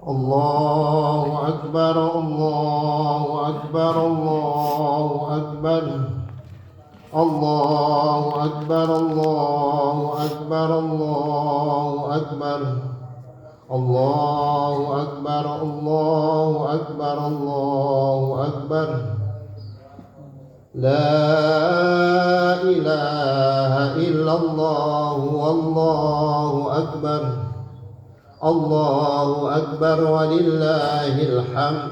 الله أكبر الله أكبر الله أكبر الله أكبر الله أكبر الله أكبر الله أكبر الله أكبر الله أكبر لا إله إلا الله والله أكبر الله أكبر ولله الحمد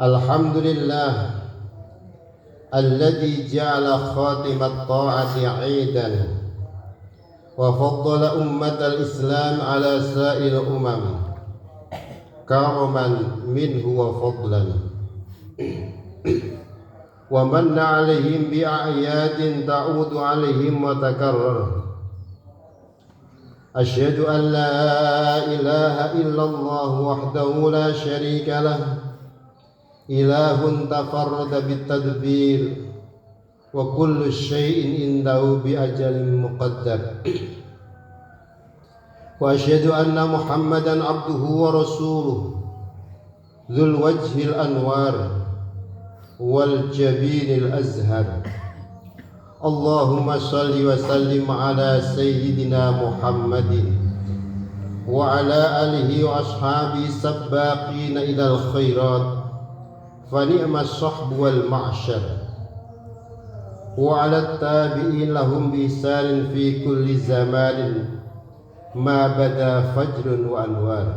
الحمد لله الذي جعل خاتم الطاعة عيدا وفضل أمة الإسلام على سائر الأمم كرما منه وفضلا ومن عليهم بأعياد تعود عليهم وتكرر أشهد أن لا إله إلا الله وحده لا شريك له إله تفرد بالتدبير وكل شيء عنده بأجل مقدر وأشهد أن محمدا عبده ورسوله ذو الوجه الأنوار والجبين الأزهر اللهم صل وسلم على سيدنا محمد وعلى آله وأصحابه السباقين إلى الخيرات فنعم الصحب والمعشر وعلى التابعين لهم بإحسان في كل زمان ما بدا فجر وأنوار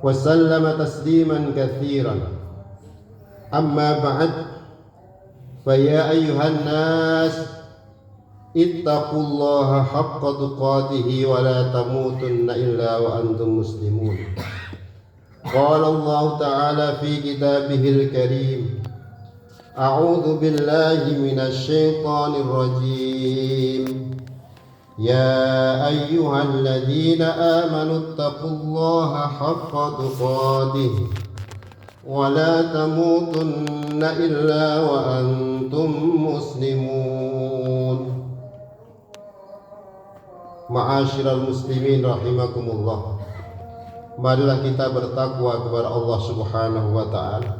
وسلم تسليما كثيرا أما بعد فيا أيها الناس اتقوا الله حق تقاته ولا تموتن إلا وأنتم مسلمون قال الله تعالى في كتابه الكريم أعوذ بالله من الشيطان الرجيم يا أيها الذين آمنوا اتقوا الله حق تقاته ولا تموتن إلا وأنتم مسلمون Ma'asyiral muslimin rahimakumullah. Marilah kita bertakwa kepada Allah Subhanahu wa taala,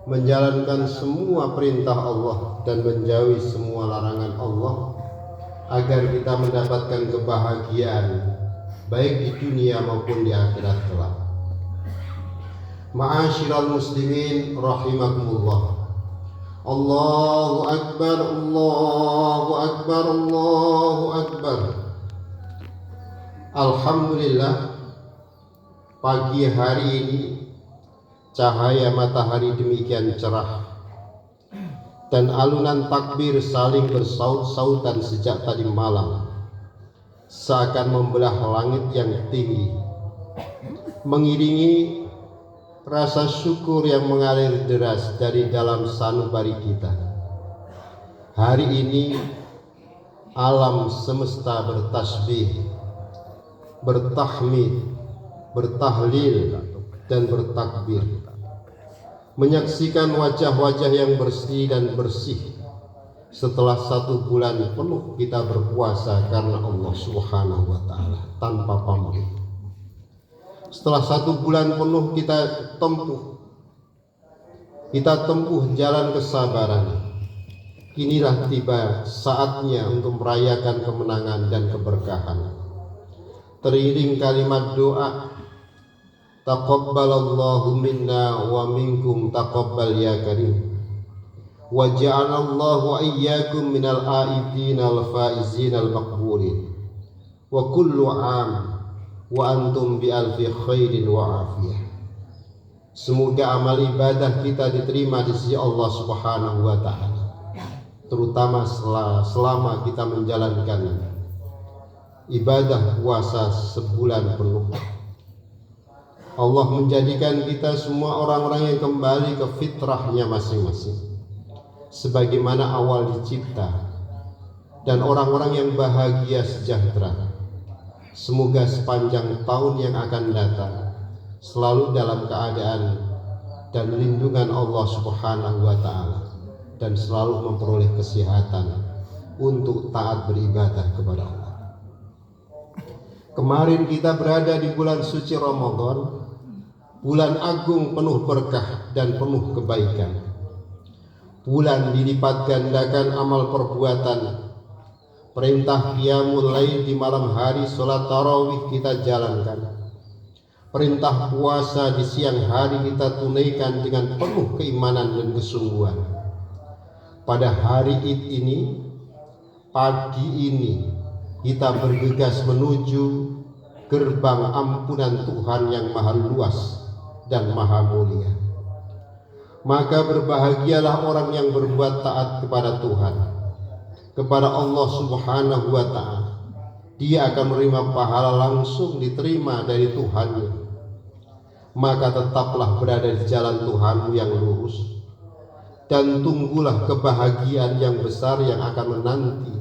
menjalankan semua perintah Allah dan menjauhi semua larangan Allah agar kita mendapatkan kebahagiaan baik di dunia maupun di akhirat kelak. Ma'asyiral muslimin rahimakumullah. Allahu akbar Allahu akbar Allahu akbar. Alhamdulillah, pagi hari ini cahaya matahari demikian cerah dan alunan takbir saling bersaut-sautan sejak tadi malam, seakan membelah langit yang tinggi, mengiringi rasa syukur yang mengalir deras dari dalam sanubari kita. Hari ini alam semesta bertasbih, bertahmid, bertahlil dan bertakbir, menyaksikan wajah-wajah yang bersih dan bersih setelah 1 bulan penuh kita berpuasa karena Allah Subhanahu wa taala tanpa pamrih. Setelah 1 bulan penuh kita tempuh jalan kesabaran. Inilah tiba saatnya untuk merayakan kemenangan dan keberkahan. Teriring kalimat doa, taqabbalallahu minna wa minkum taqabbal ya karim, wa ja'alallahu iyyakum minal aidin al faizin al maqbulin, wa kullu am wa antum bi alfi khairin wa afiyah. Semoga amal ibadah kita diterima di sisi Allah Subhanahu wa taala, terutama selama kita menjalankan ibadah puasa sebulan penuh. Allah menjadikan kita semua orang-orang yang kembali ke fitrahnya masing-masing, sebagaimana awal dicipta, dan orang-orang yang bahagia sejahtera. Semoga sepanjang tahun yang akan datang selalu dalam keadaan dan lindungan Allah Subhanahu wa taala, dan selalu memperoleh kesehatan untuk taat beribadah kepada Allah. Kemarin kita berada di bulan suci Ramadan, bulan agung penuh berkah dan penuh kebaikan. Bulan dilipat gandakan amal perbuatan. Perintah qiyamul lail di malam hari, sholat tarawih kita jalankan. Perintah puasa di siang hari kita tunaikan dengan penuh keimanan dan kesungguhan. Pada hari Id ini, pagi ini, kita bergegas menuju gerbang ampunan Tuhan yang maha luas dan maha mulia. Maka berbahagialah orang yang berbuat taat kepada Tuhan, kepada Allah Subhanahu wa ta'ala. Dia akan menerima pahala langsung diterima dari Tuhannya. Maka tetaplah berada di jalan Tuhanmu yang lurus, dan tunggulah kebahagiaan yang besar yang akan menanti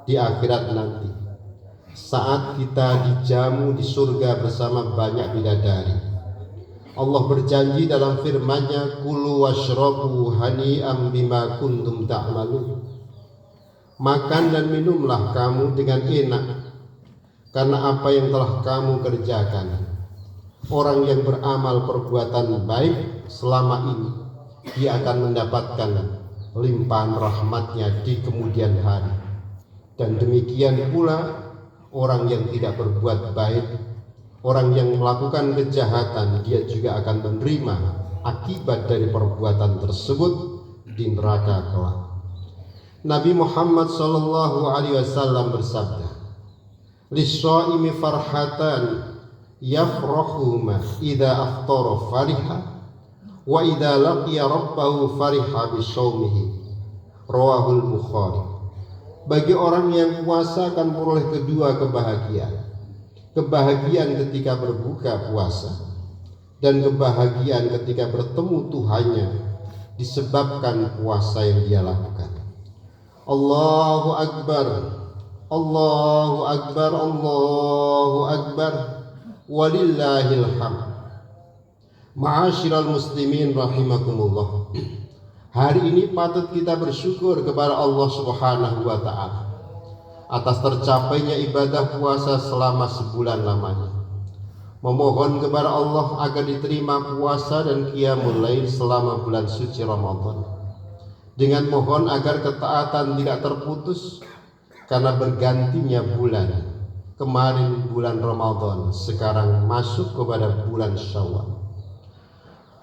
di akhirat nanti, saat kita dijamu di surga bersama banyak bidadari. Allah berjanji dalam firman-Nya, kulu washrabu hani'am bima kuntum ta'malun. Makan dan minumlah kamu dengan enak karena apa yang telah kamu kerjakan. Orang yang beramal perbuatan baik selama ini, dia akan mendapatkan limpahan rahmat-Nya di kemudian hari. Dan demikian pula orang yang tidak berbuat baik, orang yang melakukan kejahatan, dia juga akan menerima akibat dari perbuatan tersebut di neraka kelak. Nabi Muhammad SAW bersabda, "Lis-shaimi farhatan yafrahu ma idza aftara fariha wa idza laqiya rabbahu fariha bi shaumihi." Rawahul Bukhari. Bagi orang yang puasa akan memperoleh kedua kebahagiaan. Kebahagiaan ketika berbuka puasa dan kebahagiaan ketika bertemu Tuhannya disebabkan puasa yang dia lakukan. Allahu Akbar, Allahu Akbar, Allahu Akbar, walillahil hamd. Ma'asyiral muslimin rahimakumullah. Hari ini patut kita bersyukur kepada Allah Subhanahu wa ta'ala atas tercapainya ibadah puasa selama sebulan lamanya. Memohon kepada Allah agar diterima puasa dan qiyamul lail selama bulan suci Ramadan. Dengan mohon agar ketaatan tidak terputus karena bergantinya bulan. Kemarin bulan Ramadan, sekarang masuk kepada bulan Syawal.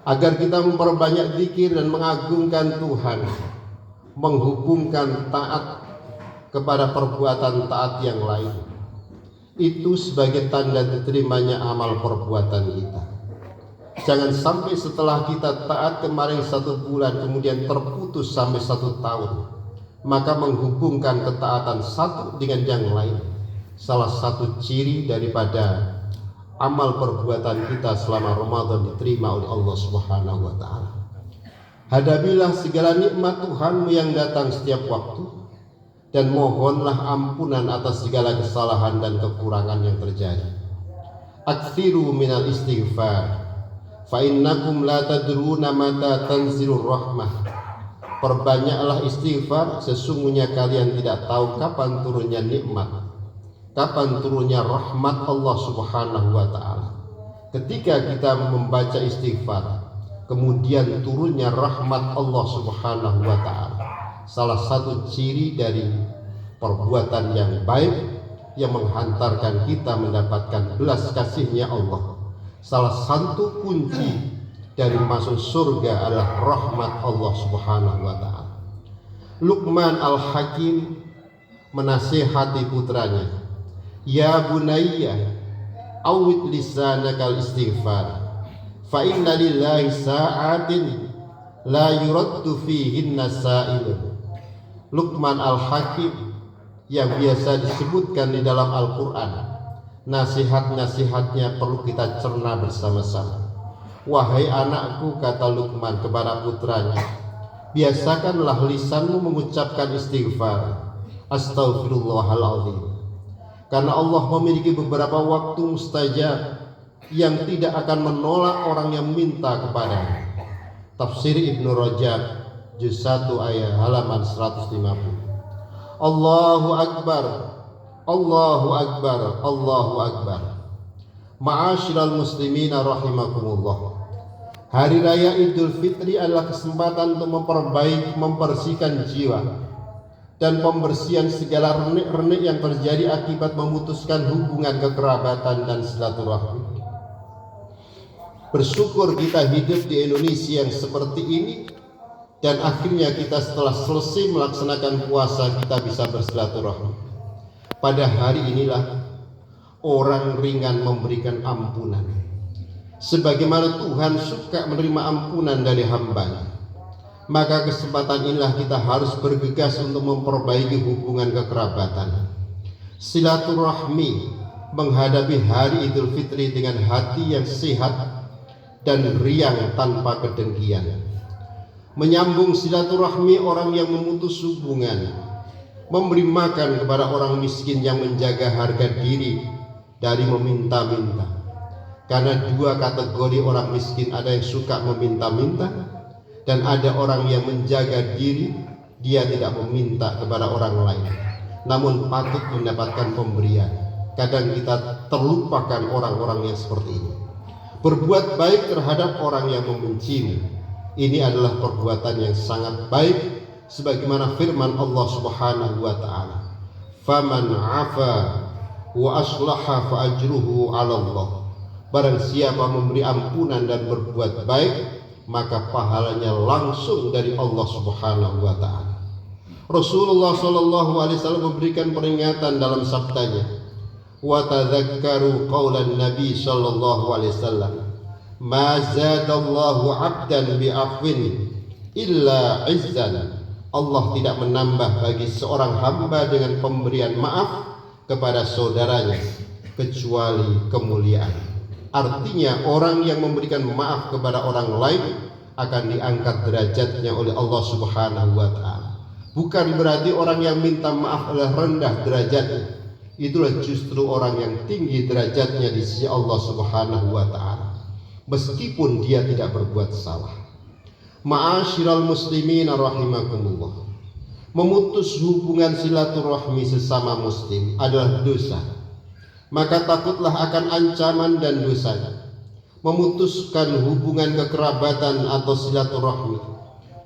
Agar kita memperbanyak zikir dan mengagungkan Tuhan, menghubungkan taat kepada perbuatan taat yang lain. Itu sebagai tanda diterimanya amal perbuatan kita. Jangan sampai setelah kita taat kemarin 1 bulan kemudian terputus sampai 1 tahun. Maka menghubungkan ketaatan satu dengan yang lain, salah satu ciri daripada amal perbuatan kita selama Ramadan diterima oleh Allah Subhanahu wa ta'ala. Hadapilah segala nikmat Tuhanmu yang datang setiap waktu, dan mohonlah ampunan atas segala kesalahan dan kekurangan yang terjadi. Aktsiru minal istighfar, fa innakum la tadruna mata tanzilur rahmah. Perbanyaklah istighfar, sesungguhnya kalian tidak tahu kapan turunnya nikmat, kapan turunnya rahmat Allah Subhanahu wa ta'ala. Ketika kita membaca istighfar, kemudian turunnya rahmat Allah Subhanahu wa ta'ala. Salah satu ciri dari perbuatan yang baik yang menghantarkan kita mendapatkan belas kasih-Nya Allah. Salah satu kunci dari masuk surga adalah rahmat Allah Subhanahu wa ta'ala. Luqman Al-Hakim menasihati putranya, "Ya bunayya, awid lisanakal istighfar, fa inna lillahi sa'atin la yuraddu fihinna sa'ilun." Luqman Al-Hakim yang biasa disebutkan di dalam Al-Quran, nasihat-nasihatnya perlu kita cerna bersama-sama. "Wahai anakku," kata Luqman kepada putranya, "biasakanlah lisanmu mengucapkan istighfar, astaghfirullahaladzim. Karena Allah memiliki beberapa waktu mustajab yang tidak akan menolak orang yang minta kepadanya." Tafsir Ibnu Rajab juz 1 ayat halaman 150. Allahu Akbar, Allahu Akbar, Allahu Akbar. Ma'asyiral muslimina rahimakumullah. Hari Raya Idul Fitri adalah kesempatan untuk membersihkan jiwa dan pembersihan segala renik-renik yang terjadi akibat memutuskan hubungan kekerabatan dan silaturahmi. Bersyukur kita hidup di Indonesia yang seperti ini, dan akhirnya kita setelah selesai melaksanakan puasa kita bisa bersilaturahmi. Pada hari inilah orang ringan memberikan ampunan, sebagaimana Tuhan suka menerima ampunan dari hamba-Nya. Maka kesempatan inilah kita harus bergegas untuk memperbaiki hubungan kekerabatan, silaturahmi, menghadapi hari Idul Fitri dengan hati yang sehat dan riang tanpa kedengkian. Menyambung silaturahmi orang yang memutus hubungan, memberi makan kepada orang miskin yang menjaga harga diri dari meminta-minta. Karena dua kategori orang miskin, ada yang suka meminta-minta dan ada orang yang menjaga diri, dia tidak meminta kepada orang lain namun patut mendapatkan pemberian. Kadang kita terlupakan orang-orang yang seperti ini. Berbuat baik terhadap orang yang membencimu, ini adalah perbuatan yang sangat baik, sebagaimana firman Allah Subhanahu wa taala, "Faman 'afa wa aslaha fa ajruhu 'ala Allah." Barang siapa memberi ampunan dan berbuat baik, maka pahalanya langsung dari Allah Subhanahu wa taala. Rasulullah sallallahu alaihi wasallam memberikan peringatan dalam sabdanya, "Wa tadzakkaru qaulan Nabi sallallahu alaihi wasallam, ma zadallahu 'abdan bi'afwin illa 'izzan." Allah tidak menambah bagi seorang hamba dengan pemberian maaf kepada saudaranya kecuali kemuliaan. Artinya orang yang memberikan maaf kepada orang lain akan diangkat derajatnya oleh Allah Subhanahu wa taala. Bukan berarti orang yang minta maaf adalah rendah derajatnya. Itulah justru orang yang tinggi derajatnya di sisi Allah Subhanahu wa taala, meskipun dia tidak berbuat salah. Ma'asyiral muslimin rahimakumullah. Memutus hubungan silaturahmi sesama muslim adalah dosa. Maka takutlah akan ancaman dan dosanya. Memutuskan hubungan kekerabatan atau silaturahmi,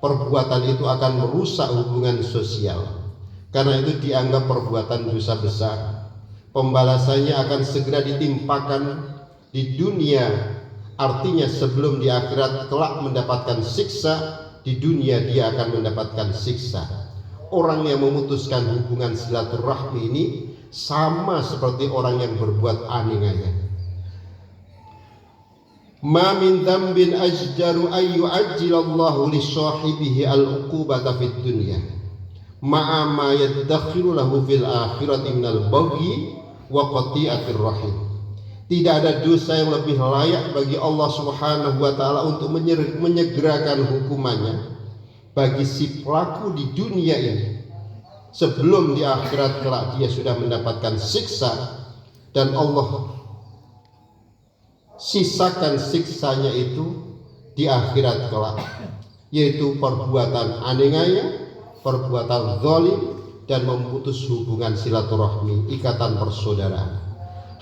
perbuatan itu akan merusak hubungan sosial. Karena itu dianggap perbuatan dosa besar. Pembalasannya akan segera ditimpakan di dunia. Artinya sebelum di akhirat kelak mendapatkan siksa, di dunia dia akan mendapatkan siksa. Orang yang memutuskan hubungan silaturahmi ini sama seperti orang yang berbuat aneh-aneh. Ma min dzambin ajdaru ay yu'ajjilallahu li sahibihi al-uqubata fid dunya ma'a ma yadakhiru lahu fil akhirati minal baghi wa qati'atir rahim. Tidak ada dosa yang lebih layak bagi Allah Subhanahu wa taala untuk menyegerakan hukumannya bagi si pelaku di dunia ini, sebelum di akhirat kelak dia sudah mendapatkan siksa, dan Allah sisakan siksanya itu di akhirat kelak, yaitu perbuatan aniaya, perbuatan zalim, dan memutus hubungan silaturahmi, ikatan persaudaraan.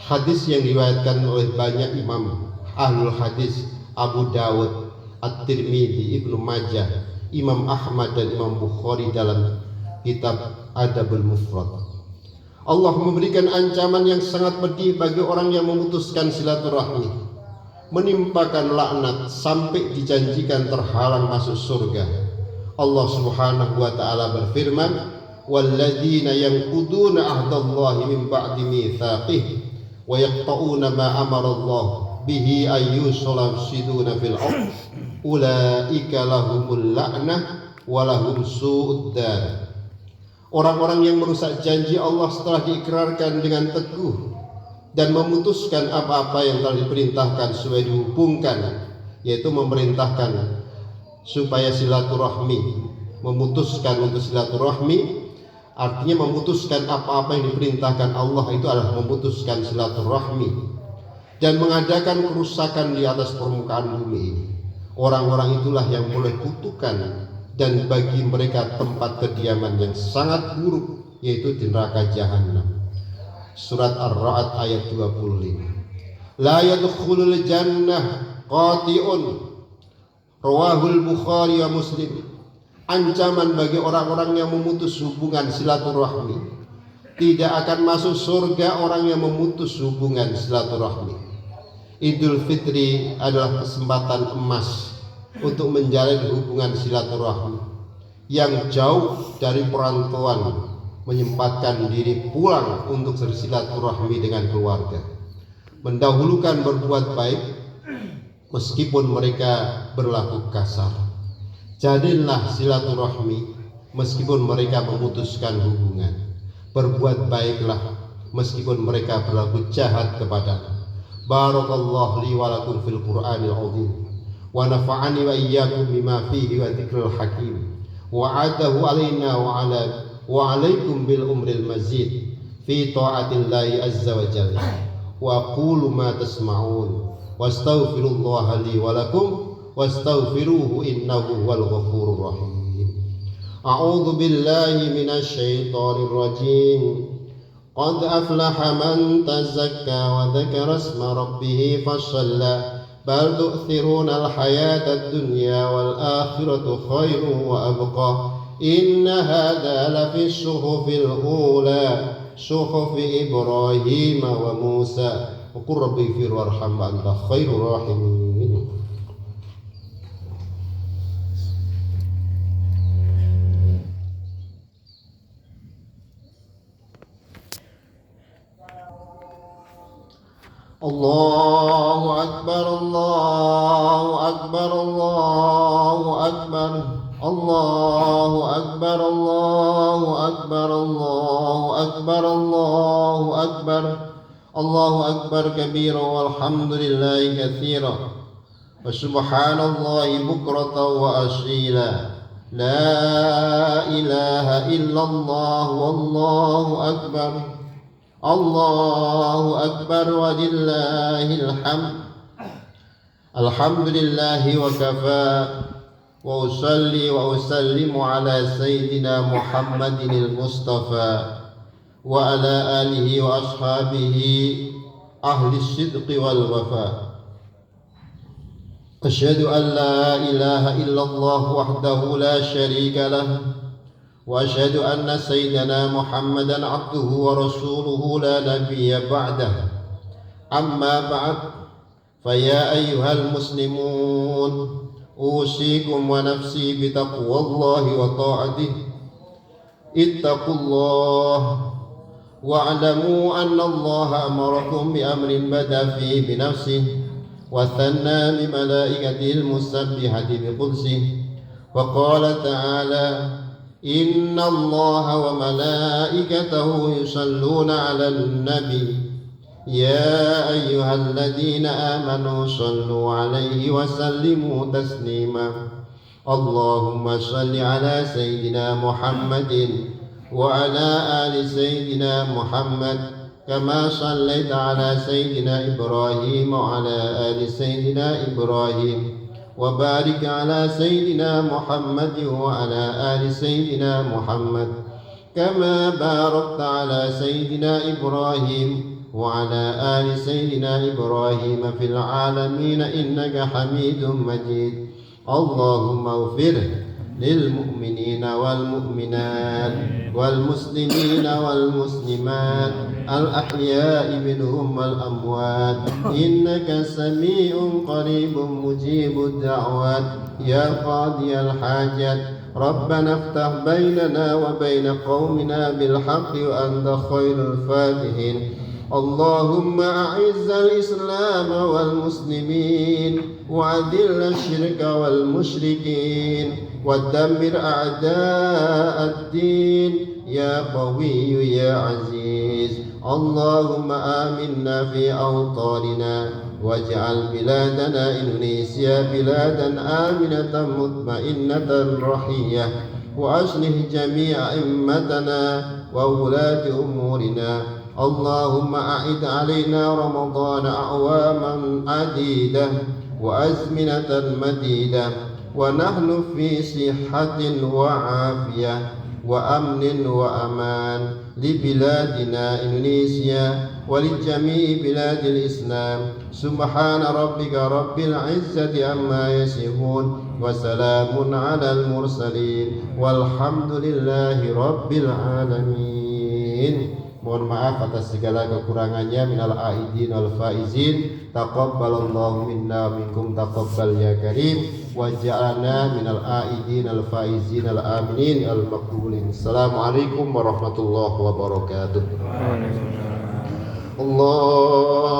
Hadis yang diriwayatkan oleh banyak imam ahlul hadis, Abu Dawud, At-Tirmidzi, Ibnu Majah, Imam Ahmad dan Imam Bukhari dalam kitab Adabul Mufrad. Allah memberikan ancaman yang sangat pedih bagi orang yang memutuskan silaturahmi, menimpakan laknat sampai dijanjikan terhalang masuk surga. Allah Subhanahu wa taala berfirman, "Walladzina yanquduna ahdallahi min ba'di mitsaqihi wa yaqta'una ma amara Allah bihi ayyusala yufsiduna fil ardh ulaika lahumul la'nah wa lahum su'ud dar." Orang-orang yang merusak janji Allah setelah diikrarkan dengan teguh dan memutuskan apa-apa yang telah diperintahkan supaya dihubungkan, yaitu memerintahkan supaya silaturahmi, memutuskan untuk silaturahmi, artinya memutuskan apa-apa yang diperintahkan Allah itu adalah memutuskan silaturahmi dan mengadakan kerusakan di atas permukaan bumi ini. Orang-orang itulah yang boleh kutukan dan bagi mereka tempat kediaman yang sangat buruk, yaitu di neraka jahanam. Surat Ar-Ra'd ayat 25. La yadkhulul jannah qati'un. Rawahul Bukhari wa Muslim. Ancaman bagi orang-orang yang memutus hubungan silaturahmi. Tidak akan masuk surga orang yang memutus hubungan silaturahmi. Idul Fitri adalah kesempatan emas untuk menjalin hubungan silaturahmi. Yang jauh dari perantauan menyempatkan diri pulang untuk bersilaturahmi dengan keluarga. Mendahulukan berbuat baik meskipun mereka berlaku kasar. Jadilah silaturahmi meskipun mereka memutuskan hubungan. Berbuat baiklah meskipun mereka berlaku jahat kepadamu. Barakallahu li wa lakum fil Qur'anil azim wa nafa'ani wa iyyakum bima fihi wa dzikril hakim wa adahu alaina wa alaikum bil umril mazid fi ta'atillahi azza wa jalla wa aqulu ma tasma'un wastaghfirullaha li wa lakum wastaghfiruhu innahu huwal ghafurur rahim. A'udzu billahi minasy syaithanir rajim. Qad aflaha man tazakka wa dzakara isma rabbih fashalla bal tu'thiruna al-hayata ad-dunya wal akhiratu khairun wa abqa. Inna hadza lafi as-suhufil ula suhufi Ibrahim wa Musa. Qur rabbi ighfir warham wa anta khairur rahimin. Allahu Akbar, Allahu Akbar, Allahu Akbar, Allahu Akbar, Allahu Akbar, Allahu Akbar, Allahu Akbar, Allahu Akbar kabira walhamdulillahi katsira wa subhanallahi bukratan wa asila. La ilaha illallah wallahu akbar. Allahu Akbar wa lillahil hamd. Alhamdulillahi wa kafa wa usalli wa usallimu ala sayyidina Muhammadinil Mustafa wa ala alihi wa ashabihi ahli sidqi wal wafa. Asyhadu an la ilaha illallah wahdahu la syarika lah وأشهد أن سيدنا محمدا عبده ورسوله لا نبي بعده. أما بعد فيا أيها المسلمون أوصيكم ونفسي بتقوى الله وطاعته. اتقوا الله واعلموا أن الله أمركم بأمر بدأ فيه بنفسه وثنى بملائكته المسبحة بقدسه وقال تعالى إن الله وملائكته يصلون على النبي يا أيها الذين آمنوا صلوا عليه وسلموا تسليما. اللهم صل على سيدنا محمد وعلى آل سيدنا محمد كما صليت على سيدنا إبراهيم وعلى آل سيدنا إبراهيم وبارك على سيدنا محمد وعلى آل سيدنا محمد كما باركت على سيدنا إبراهيم وعلى آل سيدنا إبراهيم في العالمين إنك حميد مجيد. اللهم اغفر للمؤمنين والمؤمنات والمسلمين والمسلمات الأحياء منهم والأموات إنك سميع قريب مجيب الدعوات يا قاضي الحاجات. ربنا افتح بيننا وبين قومنا بالحق وأنت خير الفاتحين. اللهم أعز الإسلام والمسلمين وأذل الشرك والمشركين ودمر أعداء الدين يا قوي يا عزيز. اللهم آمنا في أوطاننا واجعل بلادنا إندونيسيا بلادا آمنة مطمئنة رخية وأصلح جميع أئمتنا وولاة أمورنا. اللهم أعد علينا رمضان أعواما عديدة وأزمنة مديدة ونحن في صحة وعافية وأمن وأمان لبلادنا إندونيسيا ولجميع بلاد الإسلام سبحان ربك رب العزة عما يصفون وسلام على المرسلين والحمد لله رب العالمين. Mohon maaf atas segala kekurangannya, minal aidin wal faizin. Taqabbalallahu minna minkum taqabbal ya karim wa ja'alna minal aidin al faizin al aminin al maqbulin. Assalamualaikum warahmatullahi wabarakatuh. Allah